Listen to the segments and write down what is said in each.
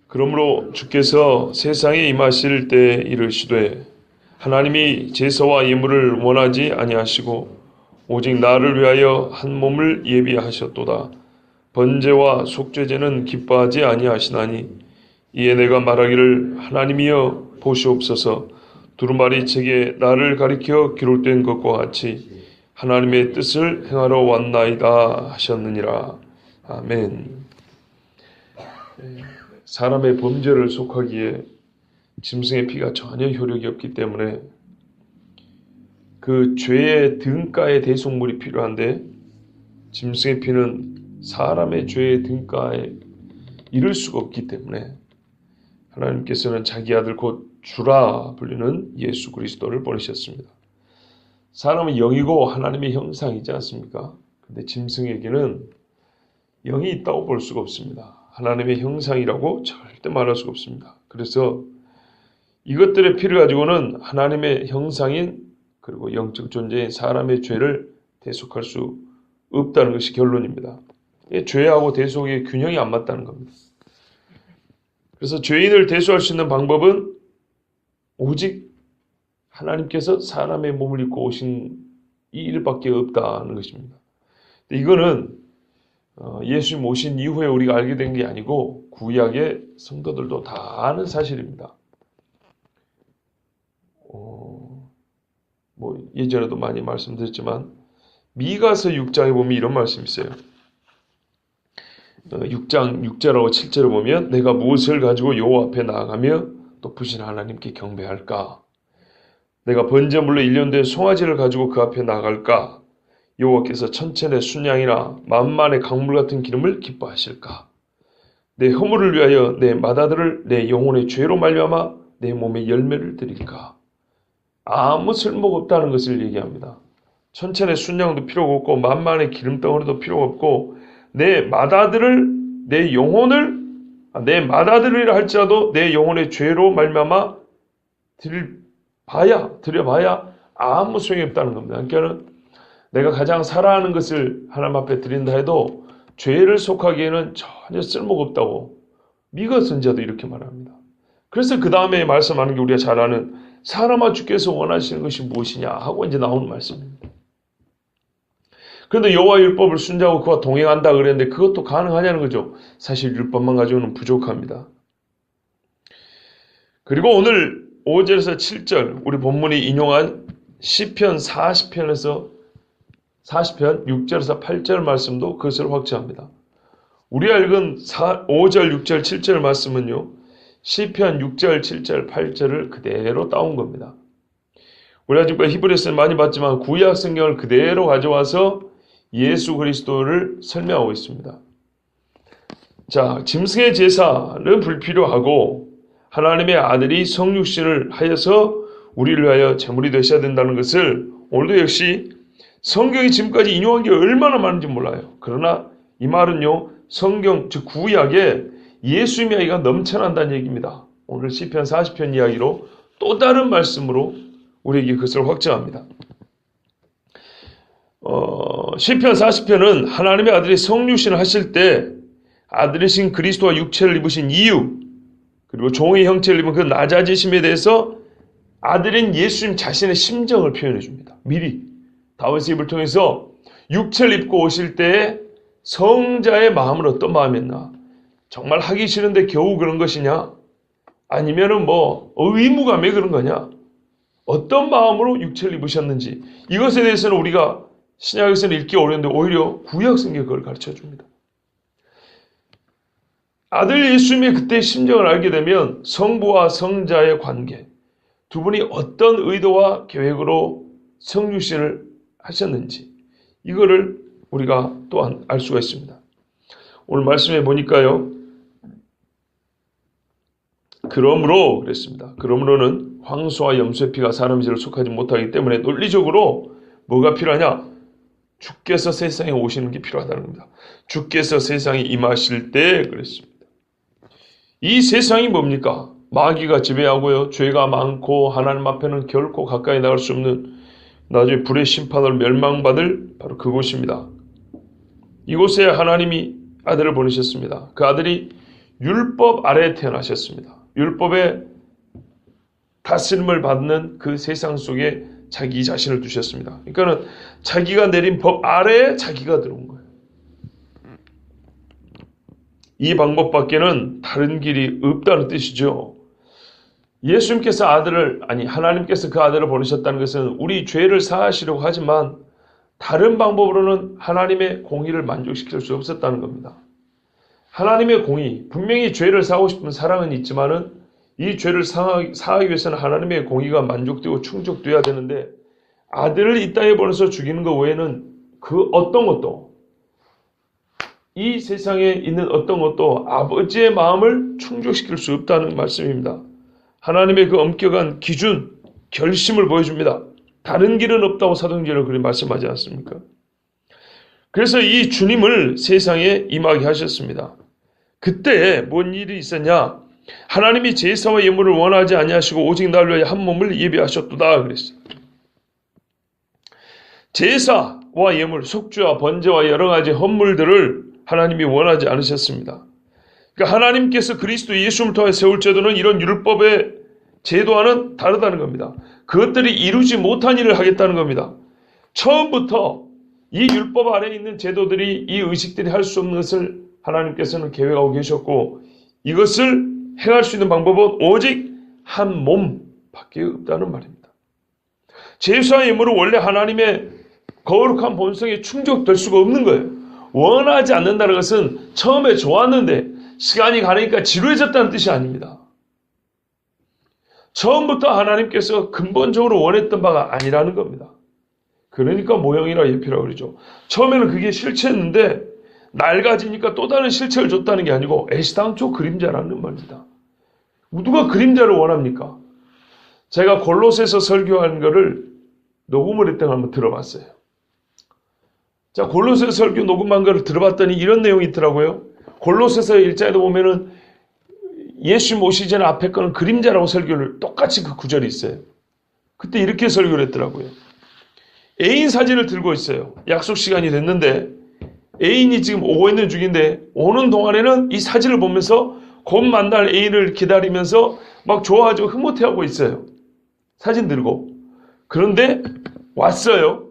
그러므로 주께서 세상에 임하실 때 이르시되 하나님이 제사와 예물을 원하지 아니하시고 오직 나를 위하여 한 몸을 예비하셨도다. 번제와 속죄제는 기뻐하지 아니하시나니 이에 내가 말하기를 하나님이여 보시옵소서. 두루마리 책에 나를 가리켜 기록된 것과 같이 하나님의 뜻을 행하러 왔나이다 하셨느니라. 아멘. 사람의 범죄를 속하기에 짐승의 피가 전혀 효력이 없기 때문에 그 죄의 등가의 대속물이 필요한데 짐승의 피는 사람의 죄의 등가에 이를 수가 없기 때문에 하나님께서는 자기 아들 곧 주라 불리는 예수 그리스도를 보내셨습니다. 사람은 영이고 하나님의 형상이지 않습니까? 근데 짐승에게는 영이 있다고 볼 수가 없습니다. 하나님의 형상이라고 절대 말할 수가 없습니다. 그래서 이것들의 피를 가지고는 하나님의 형상인 그리고 영적 존재인 사람의 죄를 대속할 수 없다는 것이 결론입니다. 죄하고 대속의 균형이 안 맞다는 겁니다. 그래서 죄인을 대속할 수 있는 방법은 오직 하나님께서 사람의 몸을 입고 오신 이 일밖에 없다는 것입니다. 이거는 예수님 오신 이후에 우리가 알게 된 게 아니고 구약의 성도들도 다 아는 사실입니다. 예전에도 많이 말씀드렸지만 미가서 6장에 보면 이런 말씀이 있어요. 6장 6절하고 7절을 보면 내가 무엇을 가지고 여호와 앞에 나아가며 높으신 하나님께 경배할까? 내가 번제물로 일련된 송아지를 가지고 그 앞에 나갈까? 여호와께서 천천의 순양이나 만만의 강물 같은 기름을 기뻐하실까? 내 허물을 위하여 내 맏아들을 내 영혼의 죄로 말미암아 내 몸에 열매를 드릴까? 아무 쓸모가 없다는 것을 얘기합니다. 천천의 순양도 필요가 없고 만만의 기름덩어리도 필요가 없고 내 맏아들을 내 영혼을 내 맏아들이라 할지라도 내 영혼의 죄로 말미암아 드려봐야 아무 소용이 없다는 겁니다. 그러니까 내가 가장 사랑하는 것을 하나님 앞에 드린다 해도 죄를 속하기에는 전혀 쓸모가 없다고 미가 선지자도 이렇게 말합니다. 그래서 그 다음에 말씀하는 게 우리가 잘 아는 사람아 주께서 원하시는 것이 무엇이냐 하고 이제 나오는 말씀입니다. 그런데 여호와 율법을 순종하고 그와 동행한다 그랬는데 그것도 가능하냐는 거죠. 사실 율법만 가지고는 부족합니다. 그리고 오늘 5절에서 7절 우리 본문이 인용한 시편 40편 6절에서 8절 말씀도 그것을 확증합니다. 우리가 읽은 5절, 6절, 7절 말씀은요. 시편 6절, 7절, 8절을 그대로 따온 겁니다. 우리가 지금 히브리서를 많이 봤지만 구약 성경을 그대로 가져와서 예수 그리스도를 설명하고 있습니다. 자, 짐승의 제사는 불필요하고 하나님의 아들이 성육신을 하여서 우리를 위하여 제물이 되셔야 된다는 것을 오늘도 역시 성경이 지금까지 인용한 게 얼마나 많은지 몰라요. 그러나 이 말은요. 성경 즉 구약에 예수님 이야기가 넘쳐난다는 얘기입니다. 오늘 시편 40편 이야기로 또 다른 말씀으로 우리에게 그것을 확증합니다. 시편 40편은 하나님의 아들이 성육신을 하실 때 아들이신 그리스도와 육체를 입으신 이유 그리고 종의 형체를 입은 그 낮아지심에 대해서 아들인 예수님 자신의 심정을 표현해 줍니다. 미리 다윗의 입을 통해서 육체를 입고 오실 때에 성자의 마음은 어떤 마음이었나? 정말 하기 싫은데 겨우 그런 것이냐? 아니면은 의무감에 그런 거냐? 어떤 마음으로 육체를 입으셨는지 이것에 대해서는 우리가 신약에서는 읽기 어려운데 오히려 구약 성경이 그걸 가르쳐 줍니다. 아들 예수님의 그때의 심정을 알게 되면 성부와 성자의 관계 두 분이 어떤 의도와 계획으로 성육신을 하셨는지 이거를 우리가 또한 알 수가 있습니다. 오늘 말씀해 보니까요. 그러므로 그랬습니다. 그러므로는 황소와 염소의 피가 사람의 죄를 속하지 못하기 때문에 논리적으로 뭐가 필요하냐? 주께서 세상에 오시는 게 필요하다는 겁니다. 주께서 세상에 임하실 때 그랬습니다. 이 세상이 뭡니까? 마귀가 지배하고요. 죄가 많고 하나님 앞에는 결코 가까이 나갈 수 없는 나중에 불의 심판으로 멸망받을 바로 그곳입니다. 이곳에 하나님이 아들을 보내셨습니다. 그 아들이 율법 아래에 태어나셨습니다. 율법의 다스림을 받는 그 세상 속에 자기 자신을 두셨습니다. 그러니까는 자기가 내린 법 아래에 자기가 들어온 거예요. 이 방법밖에는 다른 길이 없다는 뜻이죠. 예수님께서 하나님께서 그 아들을 보내셨다는 것은 우리 죄를 사하시려고 하지만 다른 방법으로는 하나님의 공의를 만족시킬 수 없었다는 겁니다. 하나님의 공의, 분명히 죄를 사하고 싶은 사랑은 있지만은 이 죄를 사하기 위해서는 하나님의 공의가 만족되고 충족되어야 되는데 아들을 이 땅에 보내서 죽이는 것 외에는 그 어떤 것도 이 세상에 있는 어떤 것도 아버지의 마음을 충족시킬 수 없다는 말씀입니다. 하나님의 그 엄격한 기준, 결심을 보여줍니다. 다른 길은 없다고 사도행전을 그렇게 말씀하지 않습니까? 그래서 이 주님을 세상에 임하게 하셨습니다. 그때 뭔 일이 있었냐? 하나님이 제사와 예물을 원하지 아니하시고 오직 나를 위하여 한 몸을 예비하셨도다 그랬어요. 제사와 예물, 속죄와 번제와 여러 가지 헌물들을 하나님이 원하지 않으셨습니다. 그러니까 하나님께서 그리스도 예수를 통해 세울 제도는 이런 율법의 제도와는 다르다는 겁니다. 그것들이 이루지 못한 일을 하겠다는 겁니다. 처음부터 이 율법 아래에 있는 제도들이 이 의식들이 할 수 없는 것을 하나님께서는 계획하고 계셨고 이것을 행할 수 있는 방법은 오직 한 몸밖에 없다는 말입니다. 제사와 예물은 원래 하나님의 거룩한 본성에 충족될 수가 없는 거예요. 원하지 않는다는 것은 처음에 좋았는데 시간이 가니까 지루해졌다는 뜻이 아닙니다. 처음부터 하나님께서 근본적으로 원했던 바가 아니라는 겁니다. 그러니까 모형이나 예표라고 그러죠. 처음에는 그게 실체였는데 낡아지니까 또 다른 실체를 줬다는 게 아니고 애시당초 그림자라는 말입니다. 누가 그림자를 원합니까? 제가 골로새서 설교한 거를 녹음을 했던 걸 한번 들어봤어요. 자, 골로새 설교 녹음한 거를 들어봤더니 이런 내용이 있더라고요. 골로새서 1장에도 보면은 예수 모시기 전에 앞에 거는 그림자라고 설교를 똑같이 그 구절이 있어요. 그때 이렇게 설교를 했더라고요. 애인 사진을 들고 있어요. 약속 시간이 됐는데 애인이 지금 오고 있는 중인데 오는 동안에는 이 사진을 보면서 곧 만날 애인을 기다리면서 막 좋아하고 흐뭇해하고 있어요. 사진 들고. 그런데 왔어요.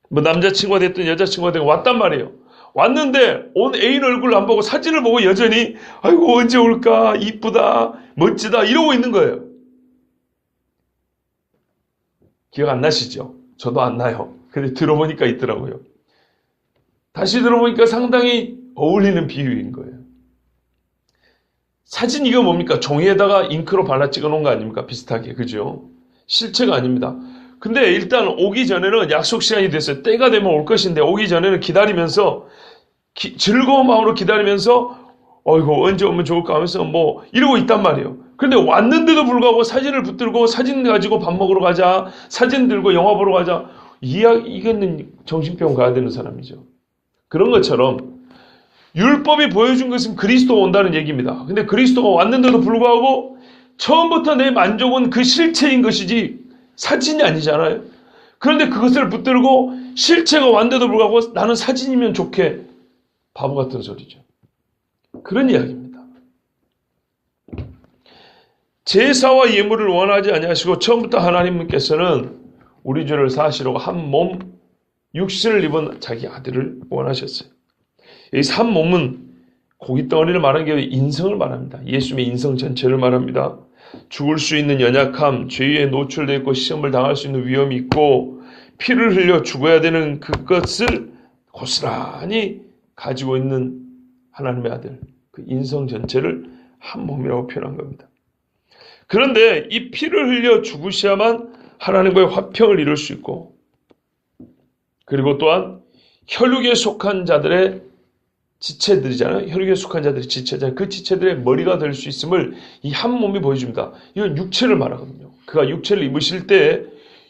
뭐 남자친구가 됐든 여자친구가 됐든 왔단 말이에요. 왔는데 온 애인 얼굴을 안 보고 사진을 보고 여전히 아이고 언제 올까 이쁘다 멋지다 이러고 있는 거예요. 기억 안 나시죠? 저도 안 나요. 근데 들어보니까 있더라고요. 다시 들어보니까 상당히 어울리는 비유인 거예요. 사진 이거 뭡니까? 종이에다가 잉크로 발라 찍어 놓은 거 아닙니까? 비슷하게. 그죠? 실체가 아닙니다. 근데 일단 오기 전에는 약속 시간이 됐어요. 때가 되면 올 것인데 오기 전에는 기다리면서 즐거운 마음으로 기다리면서 어이구 언제 오면 좋을까 하면서 뭐 이러고 있단 말이에요. 그런데 왔는데도 불구하고 사진을 붙들고 사진 가지고 밥 먹으러 가자. 사진 들고 영화 보러 가자. 이거는 정신병 가야 되는 사람이죠. 그런 것처럼 율법이 보여준 것은 그리스도가 온다는 얘기입니다. 근데 그리스도가 왔는데도 불구하고 처음부터 내 만족은 그 실체인 것이지 사진이 아니잖아요. 그런데 그것을 붙들고 실체가 왔는데도 불구하고 나는 사진이면 좋게 바보 같은 소리죠. 그런 이야기입니다. 제사와 예물을 원하지 아니하시고 처음부터 하나님께서는 우리 죄를 사하시려고 한 몸 육신을 입은 자기 아들을 원하셨어요. 이 한 몸은 고깃덩어리를 말하는 게 인성을 말합니다. 예수님의 인성 전체를 말합니다. 죽을 수 있는 연약함, 죄에 노출되어 있고 시험을 당할 수 있는 위험이 있고 피를 흘려 죽어야 되는 그것을 고스란히 가지고 있는 하나님의 아들, 그 인성 전체를 한 몸이라고 표현한 겁니다. 그런데 이 피를 흘려 죽으셔야만 하나님과의 화평을 이룰 수 있고 그리고 또한 혈육에 속한 자들의 지체들이잖아요. 혈육에 속한 자들의 지체잖아요. 그 지체들의 머리가 될 수 있음을 이 한 몸이 보여줍니다. 이건 육체를 말하거든요. 그가 육체를 입으실 때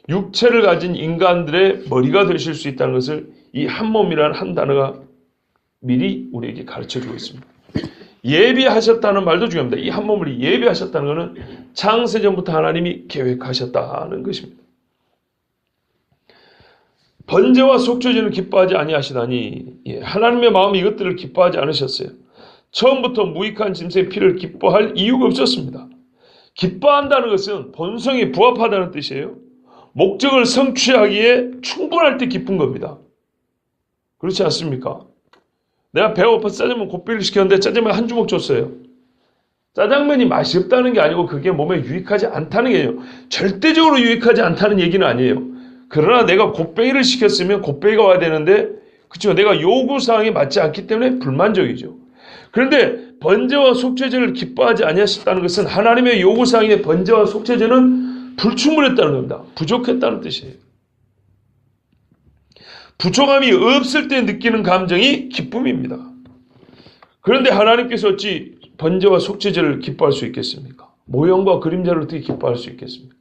육체를 가진 인간들의 머리가 되실 수 있다는 것을 이 한 몸이라는 한 단어가 미리 우리에게 가르쳐주고 있습니다. 예비하셨다는 말도 중요합니다. 이 한 몸을 예비하셨다는 것은 창세전부터 하나님이 계획하셨다는 것입니다. 번제와 속죄제는 기뻐하지 아니하시다니 하나님의 마음이 이것들을 기뻐하지 않으셨어요. 처음부터 무익한 짐승의 피를 기뻐할 이유가 없었습니다. 기뻐한다는 것은 본성에 부합하다는 뜻이에요. 목적을 성취하기에 충분할 때 기쁜 겁니다. 그렇지 않습니까? 내가 배고파서 짜장면 곱빼기를 시켰는데 짜장면 한 주먹 줬어요. 짜장면이 맛이 없다는 게 아니고 그게 몸에 유익하지 않다는 게 아니에요. 절대적으로 유익하지 않다는 얘기는 아니에요. 그러나 내가 곱빼기를 시켰으면 곱빼기가 와야 되는데 그렇죠. 내가 요구사항에 맞지 않기 때문에 불만족이죠. 그런데 번제와 속죄제를 기뻐하지 아니하셨다는 것은 하나님의 요구사항의 번제와 속죄제는 불충분했다는 겁니다. 부족했다는 뜻이에요. 부족함이 없을 때 느끼는 감정이 기쁨입니다. 그런데 하나님께서 어찌 번제와 속죄제를 기뻐할 수 있겠습니까? 모형과 그림자를 어떻게 기뻐할 수 있겠습니까?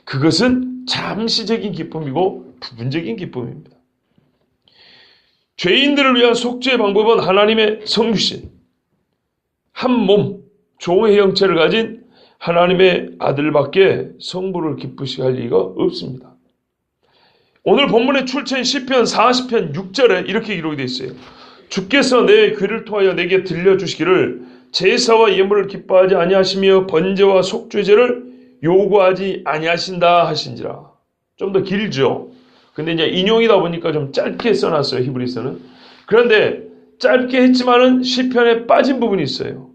그것은 잠시적인 기쁨이고 부분적인 기쁨입니다. 죄인들을 위한 속죄의 방법은 하나님의 성육신, 한 몸, 종의 형체를 가진 하나님의 아들밖에 성부를 기쁘시게 할 리가 없습니다. 오늘 본문의 출처인 시편 40편 6절에 이렇게 기록이 되어 있어요. 주께서 내 귀를 통하여 내게 들려주시기를 제사와 예물을 기뻐하지 아니하시며 번제와 속죄제를 요구하지 아니하신다 하신지라. 좀 더 길죠. 근데 이제 인용이다 보니까 좀 짧게 써놨어요. 히브리서는. 그런데 짧게 했지만은 시편에 빠진 부분이 있어요.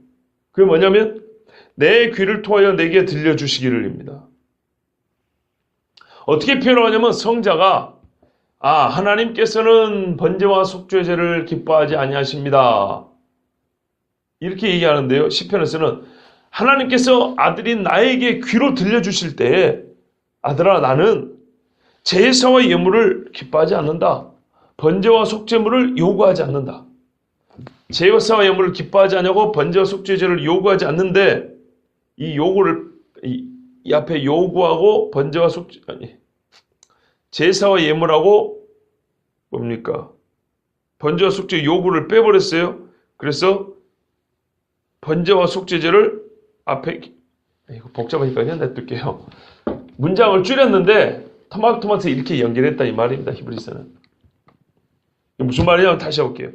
그게 뭐냐면 내 귀를 통하여 내게 들려주시기를입니다. 어떻게 표현하냐면 성자가 하나님께서는 번제와 속죄제를 기뻐하지 아니하십니다. 이렇게 얘기하는데요. 시편에서는 하나님께서 아들인 나에게 귀로 들려주실 때에 아들아 나는 제사와 예물을 기뻐하지 않는다. 번제와 속죄물을 요구하지 않는다. 제사와 예물을 기뻐하지 않냐고 번제와 속죄제를 요구하지 않는데 이 요구를 이 앞에 요구하고 번제와 속죄 제사와 예물하고 뭡니까? 번제와 속죄 요구를 빼버렸어요. 그래서 번제와 속죄제를 앞에 이거 복잡하니까 그냥 냅둘게요. 문장을 줄였는데 토마토마토 이렇게 연결했다 이 말입니다. 히브리서는. 무슨 말이냐면 다시 해볼게요.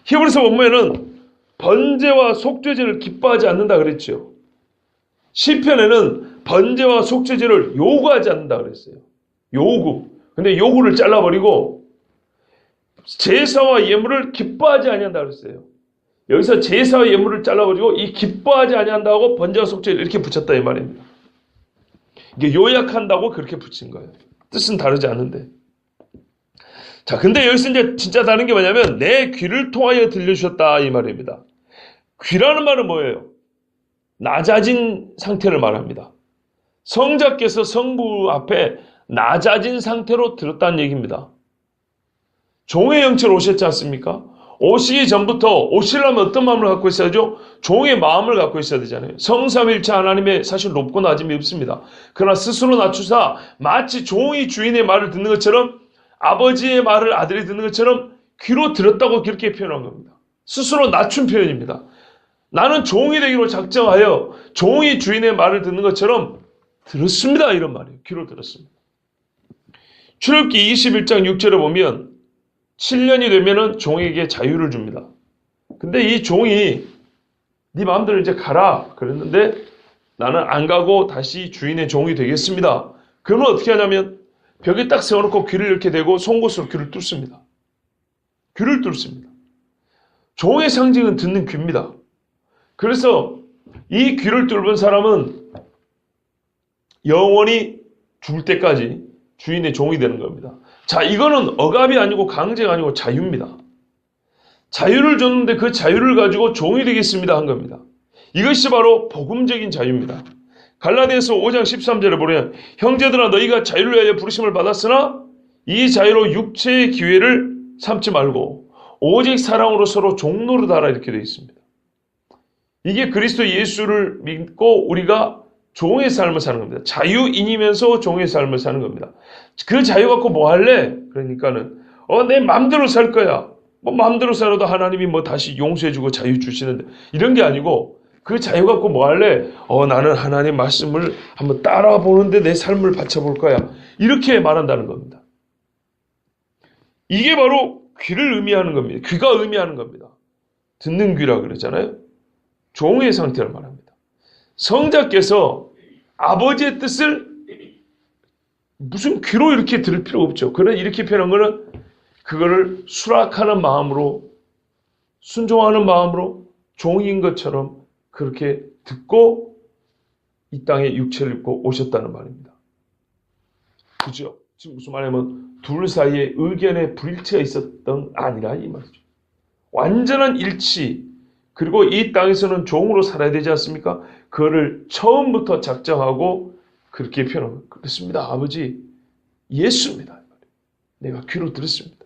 히브리서 원문에는 번제와 속죄제를 기뻐하지 않는다 그랬죠. 시편에는 번제와 속죄제를 요구하지 않는다 그랬어요. 요구. 근데 요구를 잘라버리고 제사와 예물을 기뻐하지 아니한다 그랬어요. 여기서 제사와 예물을 잘라버리고 이 기뻐하지 아니한다고 번제와 속죄를 이렇게 붙였다 이 말입니다. 이게 요약한다고 그렇게 붙인 거예요. 뜻은 다르지 않은데. 자, 근데 여기서 이제 진짜 다른 게 뭐냐면 내 귀를 통하여 들려주셨다 이 말입니다. 귀라는 말은 뭐예요? 낮아진 상태를 말합니다. 성자께서 성부 앞에 낮아진 상태로 들었다는 얘기입니다. 종의 형체로 오셨지 않습니까? 오시기 전부터 오시려면 어떤 마음을 갖고 있어야죠? 종의 마음을 갖고 있어야 되잖아요. 성삼일체 하나님의 사실 높고 낮음이 없습니다. 그러나 스스로 낮추사 마치 종이 주인의 말을 듣는 것처럼 아버지의 말을 아들이 듣는 것처럼 귀로 들었다고 그렇게 표현한 겁니다. 스스로 낮춘 표현입니다. 나는 종이 되기로 작정하여 종이 주인의 말을 듣는 것처럼 들었습니다. 이런 말이에요. 귀로 들었습니다. 출애굽기 21장 6절에 보면 7년이 되면은 종에게 자유를 줍니다. 근데 이 종이 네 마음대로 이제 가라 그랬는데 나는 안 가고 다시 주인의 종이 되겠습니다. 그러면 어떻게 하냐면 벽에 딱 세워놓고 귀를 이렇게 대고 송곳으로 귀를 뚫습니다. 귀를 뚫습니다. 종의 상징은 듣는 귀입니다. 그래서 이 귀를 뚫은 사람은 영원히 죽을 때까지 주인의 종이 되는 겁니다. 자, 이거는 억압이 아니고 강제가 아니고 자유입니다. 자유를 줬는데 그 자유를 가지고 종이 되겠습니다 한 겁니다. 이것이 바로 복음적인 자유입니다. 갈라디아서 5장 13절에 보면 형제들아 너희가 자유를 위하여 부르심을 받았으나 이 자유로 육체의 기회를 삼지 말고 오직 사랑으로 서로 종노릇하라 이렇게 되어 있습니다. 이게 그리스도 예수를 믿고 우리가 종의 삶을 사는 겁니다. 자유인이면서 종의 삶을 사는 겁니다. 그 자유 갖고 뭐 할래? 그러니까는 내 마음대로 살 거야. 뭐 마음대로 살아도 하나님이 뭐 다시 용서해주고 자유 주시는데 이런 게 아니고 그 자유 갖고 뭐 할래? 나는 하나님 말씀을 한번 따라보는데 내 삶을 바쳐볼 거야. 이렇게 말한다는 겁니다. 이게 바로 귀를 의미하는 겁니다. 귀가 의미하는 겁니다. 듣는 귀라 그러잖아요. 종의 상태를 말합니다. 성자께서 아버지의 뜻을 무슨 귀로 이렇게 들을 필요 없죠. 그런 이렇게 표현한 거는 그거를 수락하는 마음으로, 순종하는 마음으로 종인 것처럼 그렇게 듣고 이 땅에 육체를 입고 오셨다는 말입니다. 그죠? 지금 무슨 말이냐면 둘 사이에 의견의 불일치가 있었던 아니라 이 말이죠. 완전한 일치, 그리고 이 땅에서는 종으로 살아야 되지 않습니까? 그거를 처음부터 작정하고 그렇게 표현합니다. 그렇습니다. 아버지, 예수입니다. 내가 귀로 들었습니다.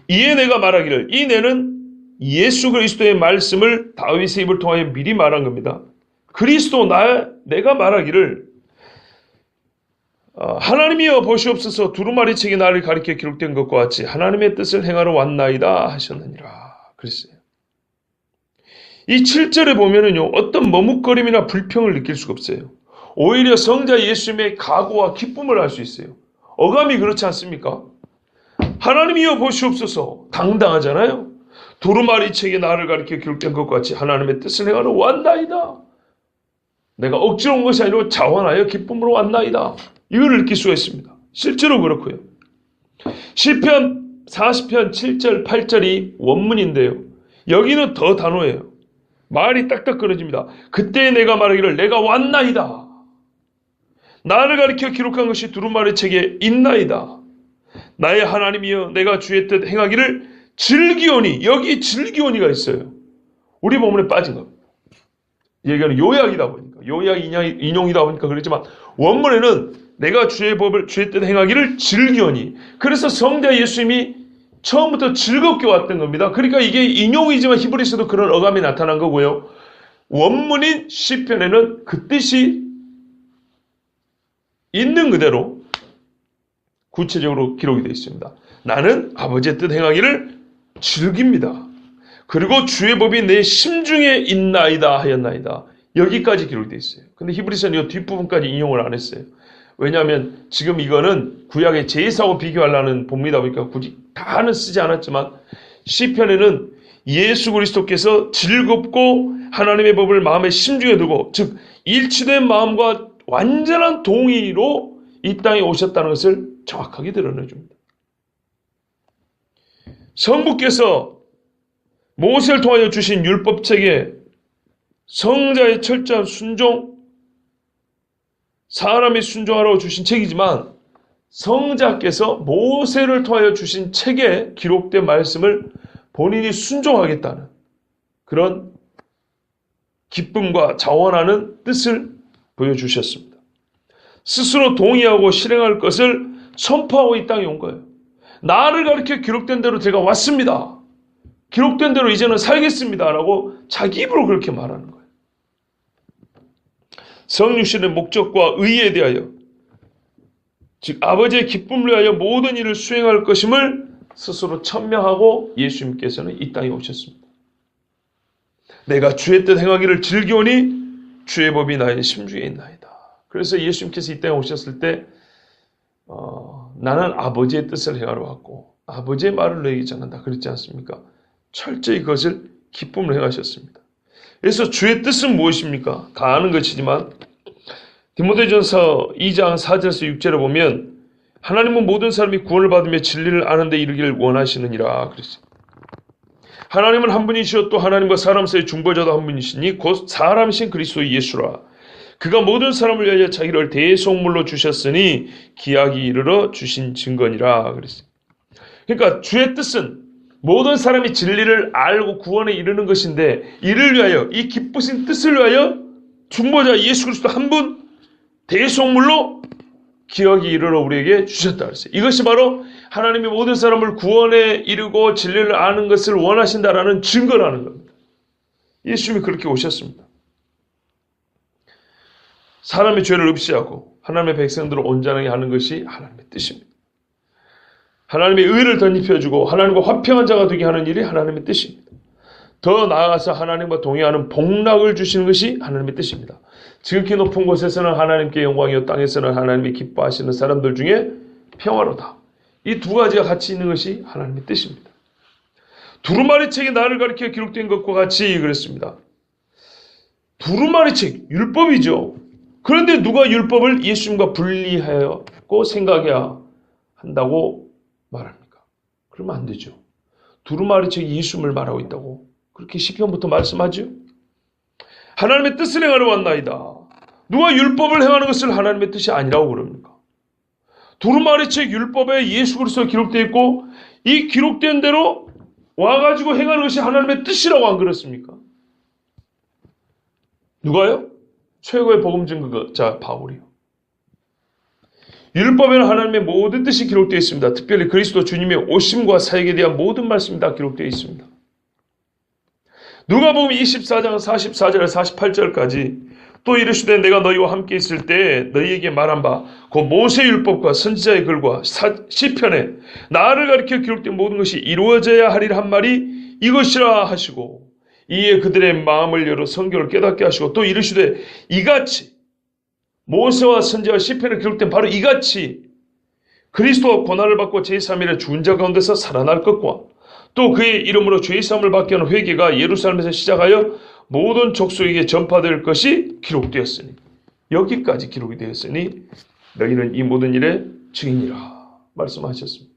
이에 내가 말하기를, 이 내는 예수 그리스도의 말씀을 다윗의 입을 통하여 미리 말한 겁니다. 그리스도 내가 말하기를 하나님이여 보시옵소서 두루마리 책에 나를 가리켜 기록된 것과 같이 하나님의 뜻을 행하러 왔나이다 하셨느니라 그랬어요. 이 7절에 보면은요, 어떤 머뭇거림이나 불평을 느낄 수가 없어요. 오히려 성자 예수님의 각오와 기쁨을 알 수 있어요. 어감이 그렇지 않습니까? 하나님이여 보시옵소서 당당하잖아요. 두루마리 책에 나를 가리켜 기록된 것과 같이 하나님의 뜻을 행하러 왔나이다. 내가 억지로 온 것이 아니라 자원하여 기쁨으로 왔나이다. 이걸 느낄 수가 있습니다. 실제로 그렇고요. 시편 40편 7절 8절이 원문인데요. 여기는 더 단호해요. 말이 딱딱 끊어집니다. 그때 내가 말하기를 내가 왔나이다. 나를 가리켜 기록한 것이 두루마리 책에 있나이다. 나의 하나님이여 내가 주의 뜻 행하기를 즐기오니. 여기 즐기오니가 있어요. 우리 본문에 빠진 겁니다. 얘기는 요약이다 보니까, 요약 인용이다 보니까 그렇지만 원문에는 내가 주의 법을 주의 뜻 행하기를 즐기오니. 그래서 성자 예수님이 처음부터 즐겁게 왔던 겁니다. 그러니까 이게 인용이지만 히브리서도 그런 어감이 나타난 거고요. 원문인 시편에는 그 뜻이 있는 그대로 구체적으로 기록이 되어 있습니다. 나는 아버지의 뜻 행하기를 즐깁니다. 그리고 주의 법이 내 심중에 있나이다 하였나이다. 여기까지 기록이 되어 있어요. 근데 히브리서는 이 뒷부분까지 인용을 안 했어요. 왜냐하면 지금 이거는 구약의 제사하고 비교하려는 본문이다 보니까 굳이 다는 쓰지 않았지만 시편에는 예수 그리스도께서 즐겁고 하나님의 법을 마음의 심중에 두고, 즉 일치된 마음과 완전한 동의로 이 땅에 오셨다는 것을 정확하게 드러내줍니다. 성부께서 모세를 통하여 주신 율법책에 성자의 철저한 순종, 사람이 순종하라고 주신 책이지만 성자께서 모세를 통하여 주신 책에 기록된 말씀을 본인이 순종하겠다는 그런 기쁨과 자원하는 뜻을 보여주셨습니다. 스스로 동의하고 실행할 것을 선포하고 이 땅에 온 거예요. 나를 가리켜 기록된 대로 제가 왔습니다. 기록된 대로 이제는 살겠습니다. 라고 자기 입으로 그렇게 말하는 거예요. 성육신의 목적과 의의에 대하여, 즉 아버지의 기쁨을 위하여 모든 일을 수행할 것임을 스스로 천명하고 예수님께서는 이 땅에 오셨습니다. 내가 주의 뜻 행하기를 즐기오니 주의 법이 나의 심중에 있나이다. 그래서 예수님께서 이 땅에 오셨을 때 나는 아버지의 뜻을 행하러 왔고 아버지의 말을 너에게 전한다 그랬지 않습니까? 철저히 그것을 기쁨을 행하셨습니다. 그래서 주의 뜻은 무엇입니까? 다 아는 것이지만 디모데전서 2장 4절에서 6절에 보면 하나님은 모든 사람이 구원을 받으며 진리를 아는 데 이르기를 원하시느니라 그랬어요. 하나님은 한 분이시요 또 하나님과 사람 사이의 중보자도 한 분이시니 곧 사람이신 그리스도 예수라. 그가 모든 사람을 위하여 자기를 대속물로 주셨으니 기약이 이르러 주신 증거니라 그랬어요. 그러니까 주의 뜻은 모든 사람이 진리를 알고 구원에 이르는 것인데, 이를 위하여, 이 기쁘신 뜻을 위하여 중보자 예수 그리스도 한 분 대속물로 기약이 이르러 우리에게 주셨다 그랬어요. 이것이 바로 하나님이 모든 사람을 구원에 이르고 진리를 아는 것을 원하신다라는 증거라는 겁니다. 예수님이 그렇게 오셨습니다. 사람의 죄를 없이하고 하나님의 백성들을 온전하게 하는 것이 하나님의 뜻입니다. 하나님의 의를 덧입혀주고 하나님과 화평한 자가 되게 하는 일이 하나님의 뜻입니다. 더 나아가서 하나님과 동의하는 복락을 주시는 것이 하나님의 뜻입니다. 지극히 높은 곳에서는 하나님께 영광이요 땅에서는 하나님이 기뻐하시는 사람들 중에 평화로다. 이 두 가지가 같이 있는 것이 하나님의 뜻입니다. 두루마리 책에 나를 가리켜 기록된 것과 같이 그랬습니다. 두루마리 책, 율법이죠. 그런데 누가 율법을 예수님과 분리하고 생각해야 한다고 말합니까? 그러면 안 되죠. 두루마리 책이 예수님을 말하고 있다고 그렇게 시편부터 말씀하죠. 하나님의 뜻을 행하러 왔나이다. 누가 율법을 행하는 것을 하나님의 뜻이 아니라고 그럽니까? 두루마리 책 율법에 예수 그리스도가 기록되어 있고 이 기록된 대로 와가지고 행하는 것이 하나님의 뜻이라고 안 그렇습니까? 누가요? 최고의 복음 증거자 바울이요. 율법에는 하나님의 모든 뜻이 기록되어 있습니다. 특별히 그리스도 주님의 오심과 사역에 대한 모든 말씀이 다 기록되어 있습니다. 누가복음 24장 44절 48절까지 또 이르시되 내가 너희와 함께 있을 때 너희에게 말한 바 곧 모세 율법과 선지자의 글과 시편에 나를 가리켜 기록된 모든 것이 이루어져야 하리라 한 말이 이것이라 하시고 이에 그들의 마음을 열어 성경을 깨닫게 하시고 또 이르시되 이같이 모세와 선지자와 시편에 기록된 바로 이같이 그리스도가 고난을 받고 제3일에 죽은 자 가운데서 살아날 것과 또 그의 이름으로 죄사함을 받게 하는 회개가 예루살렘에서 시작하여 모든 족속에게 전파될 것이 기록되었으니 여기까지 기록이 되었으니 너희는 이 모든 일의 증인이라 말씀하셨습니다.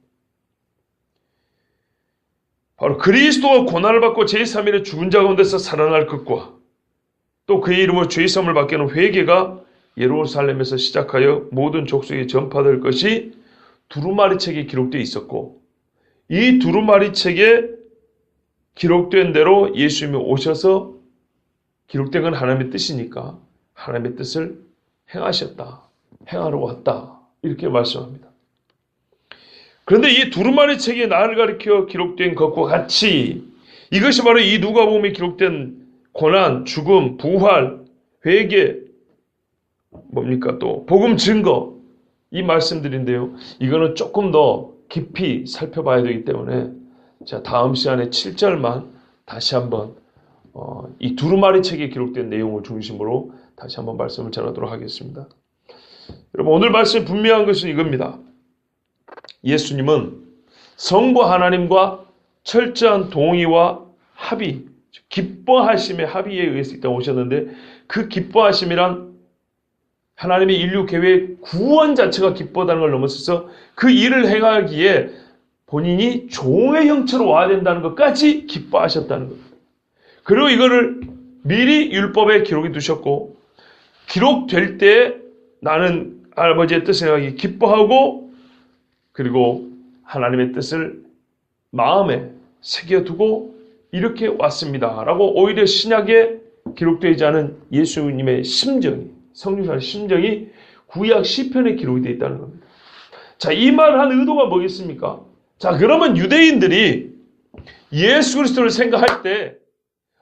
바로 그리스도가 고난을 받고 제3일에 죽은 자 가운데서 살아날 것과 또 그의 이름으로 죄사함을 받게 하는 회개가 예루살렘에서 시작하여 모든 족속에 전파될 것이 두루마리 책에 기록되어 있었고 이 두루마리 책에 기록된 대로 예수님이 오셔서 기록된 건 하나님의 뜻이니까 하나님의 뜻을 행하셨다. 행하러 왔다. 이렇게 말씀합니다. 그런데 이 두루마리 책에 나를 가리켜 기록된 것과 같이 이것이 바로 이 누가복음에 기록된 고난, 죽음, 부활, 회개, 뭡니까 또 복음 증거 이 말씀들인데요. 이거는 조금 더 깊이 살펴봐야 되기 때문에 자 다음 시간에 7절만 다시 한번 이 두루마리 책에 기록된 내용을 중심으로 다시 한번 말씀을 전하도록 하겠습니다. 여러분 오늘 말씀이 분명한 것은 이겁니다. 예수님은 성부 하나님과 철저한 동의와 합의, 기뻐하심의 합의에 의해서 이따 오셨는데 그 기뻐하심이란 하나님의 인류 계획 구원 자체가 기뻐하다는 걸 넘어서서 그 일을 행하기에 본인이 종의 형체로 와야 된다는 것까지 기뻐하셨다는 겁니다. 그리고 이거를 미리 율법에 기록해 두셨고 기록될 때 나는 아버지의 뜻을 행하기 기뻐하고 그리고 하나님의 뜻을 마음에 새겨두고 이렇게 왔습니다. 라고 오히려 신약에 기록되지 않은 예수님의 심정이 성령의 심정이 구약 시편에 기록이 되어 있다는 겁니다. 자, 이 말을 한 의도가 뭐겠습니까? 자, 그러면 유대인들이 예수 그리스도를 생각할 때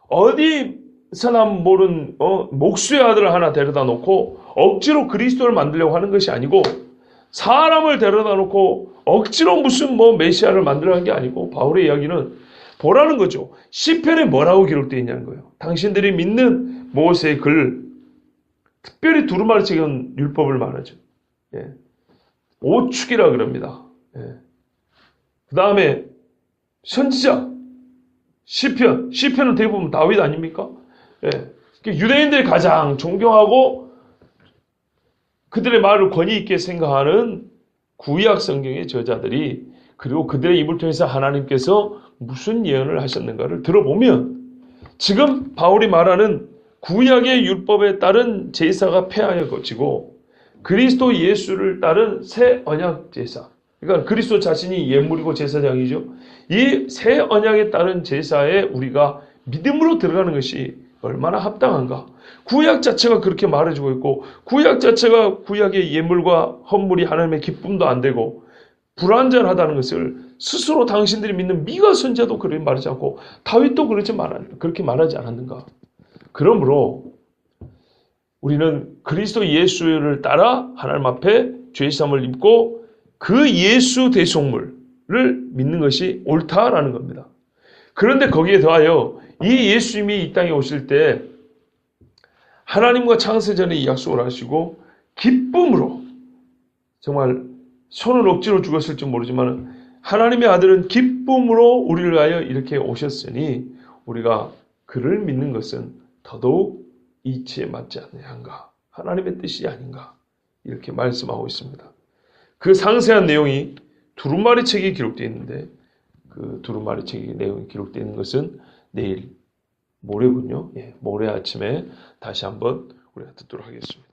어디서나 모른 목수의 아들을 하나 데려다 놓고 억지로 그리스도를 만들려고 하는 것이 아니고 사람을 데려다 놓고 억지로 무슨 메시아를 만들려는 게 아니고 바울의 이야기는 보라는 거죠. 시편에 뭐라고 기록되어 있냐는 거예요. 당신들이 믿는 모세의 글 특별히 두루마리 책은 율법을 말하죠. 예. 오축이라 그럽니다. 예. 그 다음에 선지자, 시편은 대부분 다윗 아닙니까? 예. 유대인들이 가장 존경하고 그들의 말을 권위 있게 생각하는 구약 성경의 저자들이 그리고 그들의 입을 통해서 하나님께서 무슨 예언을 하셨는가를 들어보면 지금 바울이 말하는 구약의 율법에 따른 제사가 폐하여 거치고 그리스도 예수를 따른 새 언약 제사. 그러니까 그리스도 자신이 예물이고 제사장이죠. 이 새 언약에 따른 제사에 우리가 믿음으로 들어가는 것이 얼마나 합당한가. 구약 자체가 그렇게 말해주고 있고 구약 자체가 구약의 예물과 헌물이 하나님의 기쁨도 안 되고 불완전하다는 것을 스스로 당신들이 믿는 미가 선지자도 그렇게 말하지 않고 다윗도 그렇게 말하지 않았는가. 그러므로 우리는 그리스도 예수를 따라 하나님 앞에 죄사함을 입고 그 예수 대속물을 믿는 것이 옳다라는 겁니다. 그런데 거기에 더하여 이 예수님이 이 땅에 오실 때 하나님과 창세전에 이 약속을 하시고 기쁨으로 정말 손을 억지로 죽었을지 모르지만 하나님의 아들은 기쁨으로 우리를 위하여 이렇게 오셨으니 우리가 그를 믿는 것은 더더욱 이치에 맞지 않느냐인가. 하나님의 뜻이 아닌가. 이렇게 말씀하고 있습니다. 그 상세한 내용이 두루마리 책에 기록되어 있는데 그 두루마리 책의 내용이 기록되어 있는 것은 내일 모레군요. 모레 아침에 다시 한번 우리가 듣도록 하겠습니다.